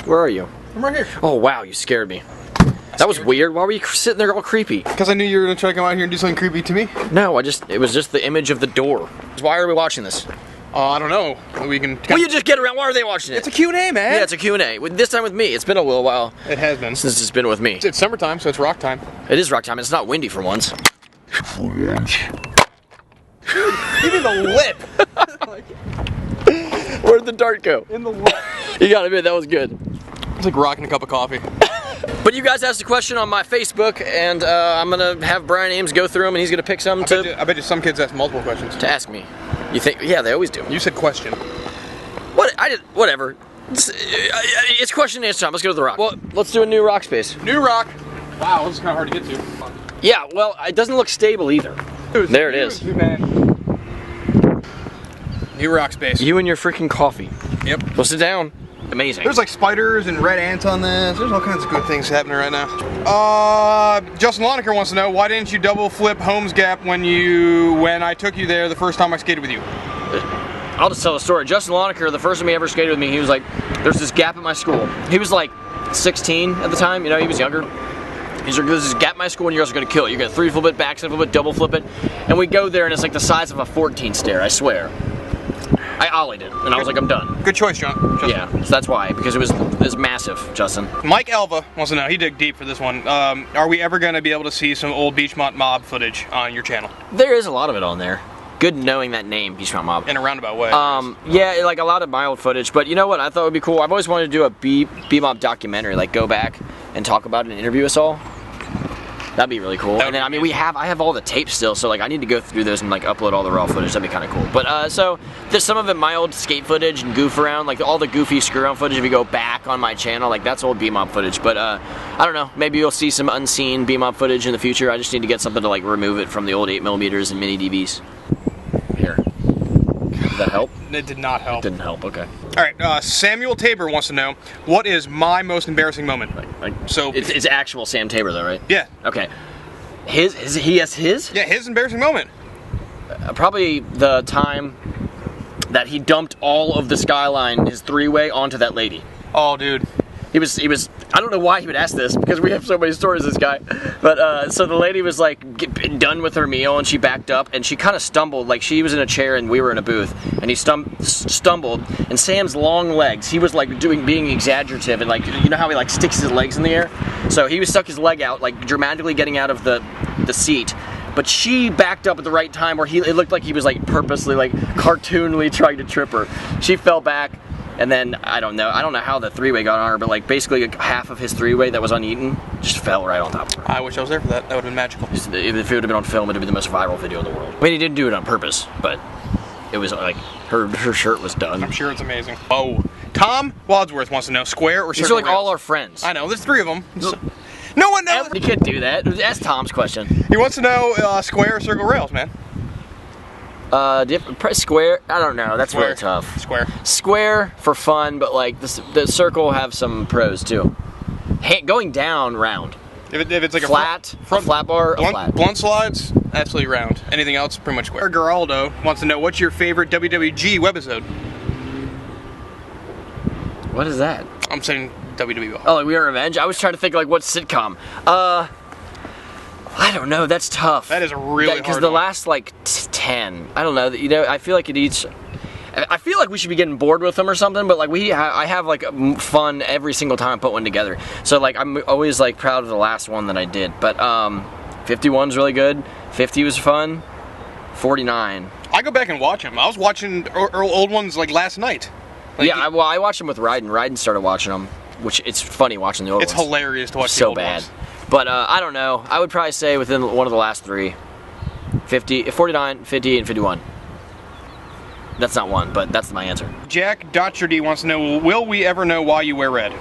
Where are you? I'm right here. Oh wow, you scared me. That was weird. Why were you sitting there all creepy? Because I knew you were going to try to come out here and do something creepy to me. No, it was just the image of the door. Why are we watching this? I don't know. We can... Will you just get around? Why are they watching it? It's a Q&A, man. Yeah, it's a Q&A. This time with me. It's been a little while. It has been. Since it's been with me. It's summertime, so it's rock time. It is rock time. It's not windy for once. Even the lip. Where'd the dart go? In the lip. You gotta admit, that was good. It's like rocking a cup of coffee. But you guys asked a question on my Facebook, and I'm gonna have Brian Ames go through them, and he's gonna pick some I bet you some kids ask multiple questions. to ask me. You think? Yeah, they always do. You said question. What? I did. Whatever. It's question and answer time. Let's go to the rock. Well, let's do a new rock space. New rock. Wow, this is kind of hard to get to. Yeah. Well, it doesn't look stable either. There it is. New rock space. You and your freaking coffee. Yep. Well, sit down. Amazing. There's like spiders and red ants on this. There's all kinds of good things happening right now. Justin Loneker wants to know, why didn't you double flip Holmes Gap when I took you there the first time I skated with you? I'll just tell the story. Justin Loneker, the first time he ever skated with me, he was like, there's this gap at my school. He was like 16 at the time, you know, he was younger. He's like, there's this gap at my school and you guys are gonna kill it. You're gonna 3 flip it, backside flip it, double flip it. And we go there and it's like the size of a 14 stair, I swear. I ollied it, and I was like, I'm done. Good choice, Justin. Yeah, so that's why, because it was massive, Justin. Mike Elva wants to know, he dug deep for this one, are we ever going to be able to see some old Beachmont Mob footage on your channel? There is a lot of it on there. Good knowing that name, Beachmont Mob. In a roundabout way. Yeah, like a lot of my old footage, but you know what I thought would be cool? I've always wanted to do a B-Mob documentary, like go back and talk about it and interview us all. That'd be really cool. And then, I mean, I have all the tapes still, so like I need to go through those and like upload all the raw footage. That'd be kind of cool. But so there's some of it my old skate footage and goof around, like all the goofy screw around footage. If you go back on my channel, like that's old B-Mob footage. But I don't know. Maybe you'll see some unseen B-Mob footage in the future. I just need to get something to like remove it from the old 8mm and mini DVs. Here. Did that help? It did not help. It didn't help. Okay. All right. Samuel Tabor wants to know, what is my most embarrassing moment? So it's actual Sam Tabor though, right? Yeah. Okay. He has his? Yeah, his embarrassing moment. Probably the time that he dumped all of the Skyline, his 3-way, onto that lady. Oh, dude. He was, I don't know why he would ask this, because we have so many stories of this guy. But, so the lady was, like, done with her meal, and she backed up, and she kind of stumbled, like, she was in a chair, and we were in a booth, and he stumbled, and Sam's long legs, he was, like, being exaggerative, and, like, you know how he, like, sticks his legs in the air? So he was stuck his leg out, like, dramatically getting out of the seat, but she backed up at the right time, where it looked like he was, like, purposely, like, cartoonily trying to trip her. She fell back. And then, I don't know how the 3-way got on her, but like basically like half of his 3-way that was uneaten just fell right on top of her. I wish I was there for that. That would have been magical. If it would have been on film, it would have been the most viral video in the world. I mean, he didn't do it on purpose, but it was like, her shirt was done. I'm sure it's amazing. Oh, Tom Wadsworth wants to know, square or circle These are like rails? all our friends. I know, there's 3 of them. No one knows. You can't do that. That's Tom's question. He wants to know square or circle rails, man. Square? I don't know. That's really tough. Square. Square for fun, but like the circle have some pros too. Going down, round. If it's like flat, a flat bar, a flat. Blunt slides, absolutely round. Anything else, pretty much square. Geraldo wants to know, what's your favorite WWG webisode? What is that? I'm saying WWE. Oh, like We Are Revenge? I was trying to think like what sitcom. I don't know. That's tough. That is a really hard because the last like 10, I don't know. You know, I feel like it eats. I feel like we should be getting bored with them or something. But like I have like fun every single time I put one together. So like I'm always like proud of the last one that I did. But 51's really good. 50 was fun. 49. I go back and watch them. I was watching old ones like last night. Like, yeah, I watched them with Ryden. Ryden started watching them, which it's funny watching the old ones. It's hilarious to watch the so old bad. ones. But I don't know. I would probably say within one of the last 3. 49, 50, and 51. That's not one, but that's my answer. Jack Docherty wants to know, will we ever know why you wear red?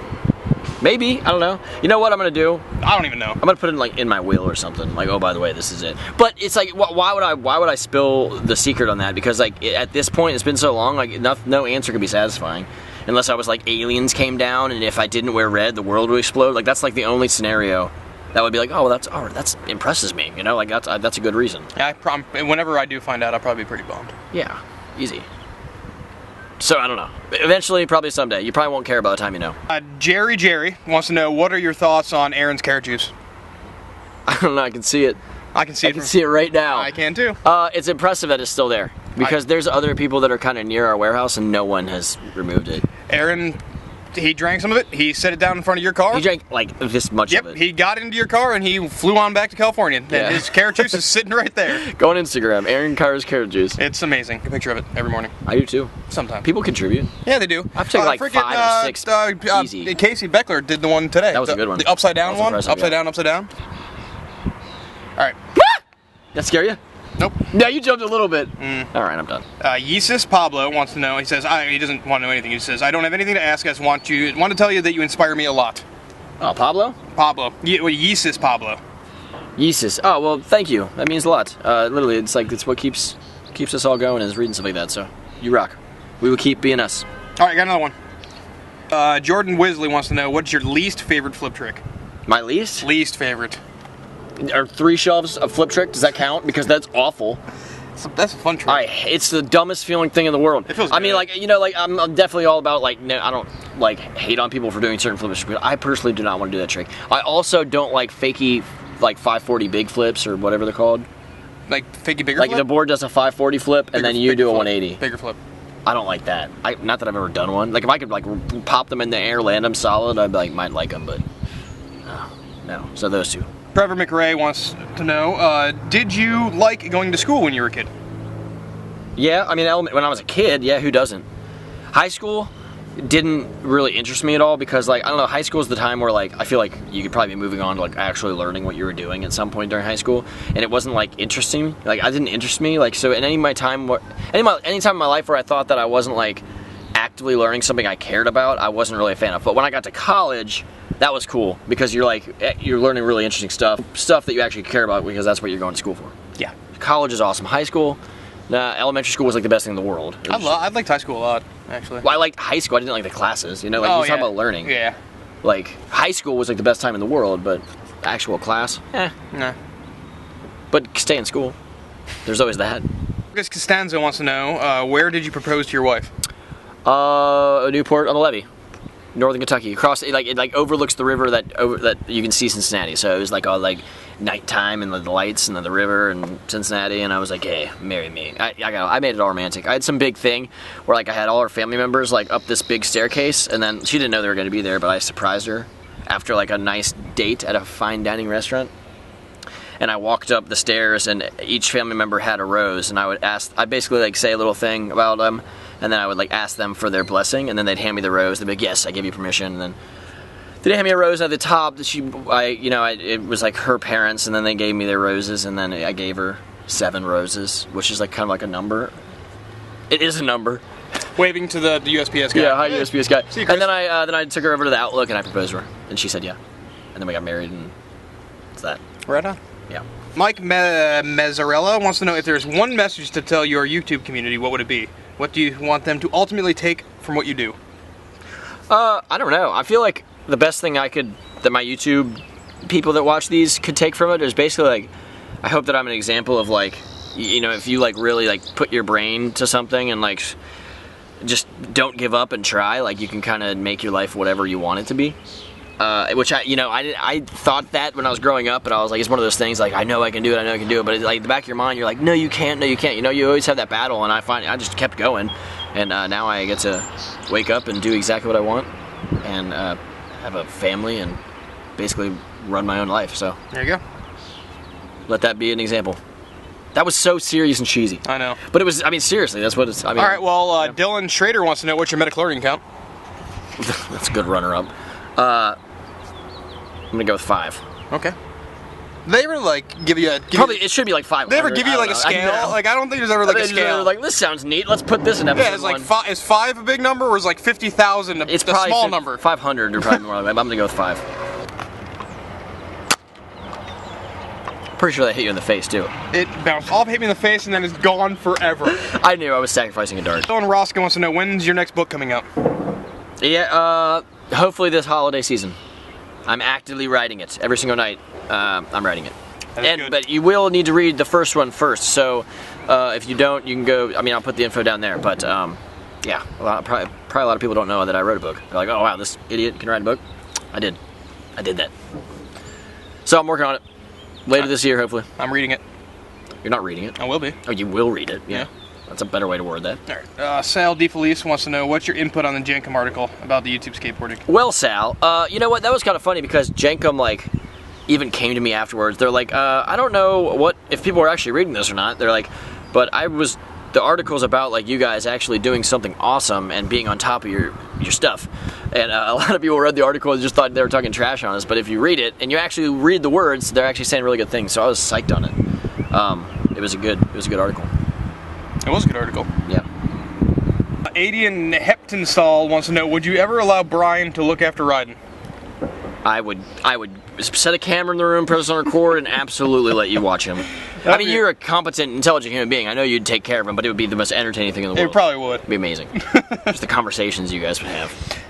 Maybe. I don't know. You know what I'm going to do? I don't even know. I'm going to put it like in my will or something. Like, oh, by the way, this is it. But it's like, why would I spill the secret on that? Because like at this point, it's been so long, like no answer could be satisfying. Unless I was like aliens came down, and if I didn't wear red, the world would explode. Like that's like the only scenario that would be like, oh, that's impresses me, you know, like that's a good reason. Yeah, whenever I do find out, I'll probably be pretty bummed. Yeah, easy. So I don't know. Eventually, probably someday. You probably won't care by the time you know. Jerry wants to know, what are your thoughts on Aaron's carrot juice? I don't know. I can see it. I can see it. I can see it right now. I can too. It's impressive that it's still there because there's other people that are kind of near our warehouse and no one has removed it. Aaron, he drank some of it. He set it down in front of your car. He drank like this much of it. Yep, he got into your car and he flew on back to California. And his carrot juice is sitting right there. Go on Instagram, Aaron Carr's carrot juice. It's amazing. A picture of it every morning. I do too. Sometimes. People contribute. Yeah, they do. I've taken like 5 or 6 easy. Casey Beckler did the one today. That was a good one. The upside down one. Upside down. All right. That scare you? Nope. No, you jumped a little bit. All right, I'm done. Yeesus Pablo wants to know. He says he doesn't want to know anything. He says, I don't have anything to ask. I just want to tell you that you inspire me a lot. Oh, Pablo? Pablo. Yeesus Pablo. Yeesus. Oh, well, thank you. That means a lot. Literally, it's what keeps us all going is reading stuff like that. So you rock. We will keep being us. All right, got another one. Jordan Wisley wants to know, what's your least favorite flip trick? My least? Least favorite. Are 3 shelves a flip trick? Does that count? Because that's awful. That's a fun trick. It's the dumbest feeling thing in the world. It feels good. I mean, I'm definitely all about no, I don't hate on people for doing certain flip tricks, but I personally do not want to do that trick. I also don't like fakey 540 big flips or whatever they're called. Like fakey bigger flip? flip? The board does a 540 flip and then you do a 180. Bigger flip. I don't like that. Not that I've ever done one. Like if I could pop them in the air, land them solid, I might like them, but no. So those 2. Trevor McRae wants to know, did you like going to school when you were a kid? Yeah, I mean, when I was a kid, yeah, who doesn't? High school didn't really interest me at all because, I don't know, high school is the time where, I feel like you could probably be moving on to, actually learning what you were doing at some point during high school, and it wasn't, interesting. I didn't interest me, so in any time in my life where I thought that I wasn't, actively learning something I cared about, I wasn't really a fan of. But when I got to college, that was cool because you're learning really interesting stuff that you actually care about because that's what you're going to school for. Yeah. College is awesome. High school, elementary school was the best thing in the world. I liked high school a lot, actually. Well, I liked high school. I didn't like the classes. You talk about learning. Yeah. High school was the best time in the world, but actual class, nah. But stay in school. There's always that. Lucas Costanzo wants to know, where did you propose to your wife? Newport on the Levee. Northern Kentucky, across it overlooks the river that you can see Cincinnati. So it was all nighttime and the lights and the river and Cincinnati, and I was like, hey, marry me. I made it all romantic. I had some big thing where I had all our family members up this big staircase, and then she didn't know they were going to be there, but I surprised her after a nice date at a fine dining restaurant. And I walked up the stairs, and each family member had a rose, and I'd basically say a little thing about them. And then I would ask them for their blessing, and then they'd hand me the rose. They'd be like, "Yes, I give you permission." And then they'd hand me a rose. And at the top, it was her parents, and then they gave me their roses, and then I gave her 7 roses, which is kind of like a number. It is a number. Waving to the USPS guy. Yeah, hi USPS guy. See you, and then I took her over to the Outlook, and I proposed to her, and she said yeah. And then we got married, and it's that. Right on. Yeah. Mike Mezzarella wants to know, if there's one message to tell your YouTube community, what would it be? What do you want them to ultimately take from what you do? I don't know. I feel like the best thing that my YouTube people that watch these could take from it is basically I hope that I'm an example of if you really put your brain to something and just don't give up and try, you can kind of make your life whatever you want it to be. Which I thought that when I was growing up, but I was it's one of those things I know I can do it, but in the back of your mind you're no you can't, you always have that battle, and I just kept going, and now I get to wake up and do exactly what I want, and have a family and basically run my own life. So there you go. Let that be an example. That was so serious and cheesy. I know, but it was. Seriously, that's what it's. All right. Well, Dylan Schrader wants to know, what's your midi-chlorian count? That's a good runner-up. I'm gonna go with 5. Okay. They ever give you a it should be 5. They ever give you a scale? I don't think there's ever a scale. This sounds neat. Let's put this in episode 1. Yeah, is 5 a big number, or is 50,000 a small number? 500 or probably more. I'm gonna go with 5. Pretty sure that hit you in the face too. It bounced off, hit me in the face, and then it's gone forever. I knew I was sacrificing a dart. Dylan Roskin wants to know, when's your next book coming out? Yeah, hopefully this holiday season. I'm actively writing it every single night. I'm writing it. But you will need to read the first one first. So if you don't, you can go. I'll put the info down there. But Yeah, probably a lot of people don't know that I wrote a book. They're like, oh wow, this idiot can write a book. I did that. So I'm working on it. Later this year, hopefully. I'm reading it. You're not reading it. I will be. Oh, you will read it. Yeah. That's a better way to word that. All right. Sal DeFelice wants to know, what's your input on the Jenkum article about the YouTube skateboarding? Well, Sal, you know what? That was kind of funny because Jenkum, like, even came to me afterwards. They're like, I don't know if people are actually reading this or not. They're like, but the article's about, like, you guys actually doing something awesome and being on top of your stuff. And a lot of people read the article and just thought they were talking trash on us. But if you read it and you actually read the words, they're actually saying really good things. So I was psyched on it. It was a good article. It was a good article. Yeah. Adian Heptonstall wants to know, would you ever allow Brian to look after riding? I would set a camera in the room, press on record, and absolutely let you watch him. I mean, you're a competent, intelligent human being. I know you'd take care of him, but it would be the most entertaining thing in the world. It probably would. It'd be amazing. Just the conversations you guys would have.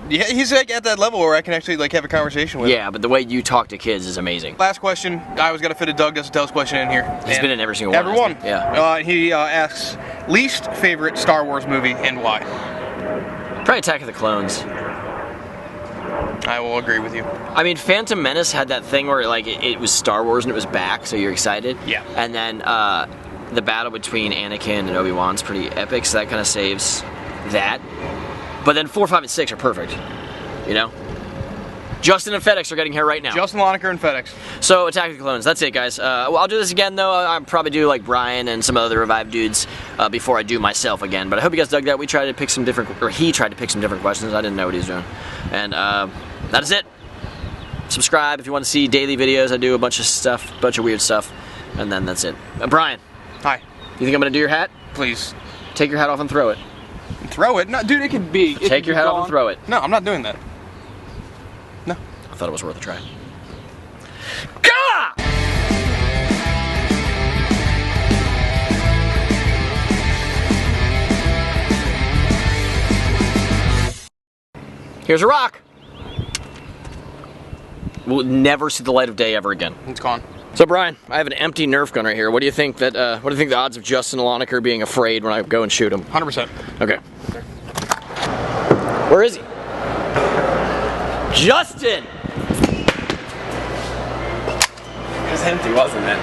Yeah, he's like at that level where I can actually like have a conversation with him. Yeah, but the way you talk to kids is amazing. Last question. I always got to fit a Doug Doesn't Tell's question in here. He's been in every single one. Every one. Yeah. He asks, least favorite Star Wars movie and why? Probably Attack of the Clones. I will agree with you. I mean, Phantom Menace had that thing where like it was Star Wars and it was back, so you're excited. Yeah. And then the battle between Anakin and Obi-Wan's pretty epic, so that kind of saves that. But then 4, 5, and 6 are perfect. You know? Justin and FedEx are getting here right now. Justin Loneker and FedEx. So, Attack of the Clones. That's it, guys. Well, I'll do this again, though. I'll probably do, like, Brian and some other revived dudes before I do myself again. But I hope you guys dug that. We tried to pick some different... Or he tried to pick some different questions. I didn't know what he was doing. And that is it. Subscribe if you want to see daily videos. I do a bunch of stuff, a bunch of weird stuff. And then that's it. Brian. Hi. You think I'm going to do your hat? Please. Take your hat off and throw it. Throw it? No, dude, it can be. Take your hat off and throw it. No, I'm not doing that. No. I thought it was worth a try. Gah! Here's a rock. We'll never see the light of day ever again. It's gone. So Brian, I have an empty Nerf gun right here. What do you think that? What do you think the odds of Justin Loneker being afraid when I go and shoot him? 100%. Okay. Where is he? Justin! It was empty, wasn't it?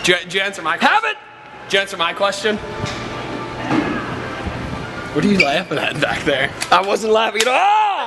Did you answer my question? Have it! Did you answer my question? What are you laughing at back there? I wasn't laughing at all!